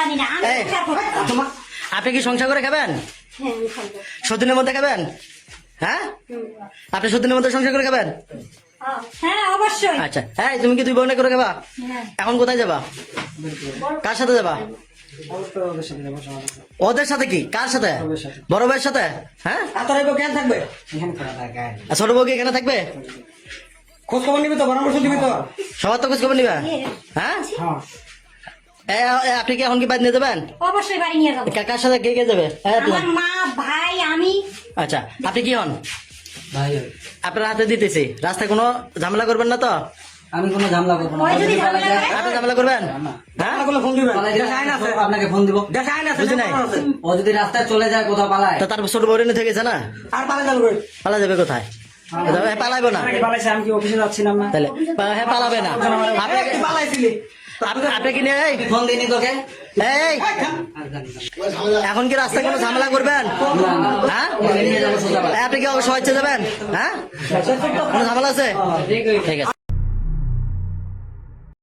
জানি না আমি এই, সংসার করবো। আপনি কি সংসার করে খাবেন? হ্যাঁ, আমি খাবো। সতীনের মধ্যে খাবেন? হ্যাঁ, আপনি সতীনের মধ্যে সংসার করে খাবেন? হ্যাঁ অবশ্যই। আচ্ছা, হ্যাঁ, তুমি কি দুই বোনে করে খাবা? হ্যাঁ। এখন কোথায় যাবা? কার সাথে যাবা? ওদের সাথে কি? কার সাথে? বড় ভাইয়ের সাথে? হ্ঁ, কেন থাকবে আর ছোট বউ কি এখানে থাকবে? খোঁজ খবর নিবি তো, পরামর্শ দিবি তো। সবার তো খোঁজ খবর নিবা? হ্যাঁ, আপনি কি এখন কি বাদ নিয়ে যাবেন? অবশ্যই বাড়ি নিয়ে যাবো। কার সাথে কে কে যাবে? আমার মা, ভাই, আমি। আচ্ছা, আপনি কি হন? ভাই আপনার হাতে দিতেছি, রাস্তায় কোনো ঝামেলা করবেন না তো? আমি কোনো ঝামেলা করবো না। ওই যদি ঝামেলা করে? আপনি ঝামেলা করবেন? হ্যাঁ, ফোন দিবেন, আপনাকে ফোন দিব। বুঝি নাই। ও যদি রাস্তায় চলে যায়, কোথাও পালায়, তো তার ছোট বউ নিয়ে থেকে গেছে না? আর পালা যাবে। পালা যাবে কোথায়? পালাইবো না আমি কি অফিসে যাচ্ছিলাম না? তাহলে? হ্যাঁ, পালাবে না। আপনি কি নিয়ে ফোন দিইনি তোকে। এই, এখন কি রাস্তায় কোনো ঝামেলা করবেন? হ্যাঁ, নিয়ে যাবো সোজা। আপনি কি অবশ্য যাবেন? হ্যাঁ, কোনো ঝামেলা আছে? ঠিক আছে।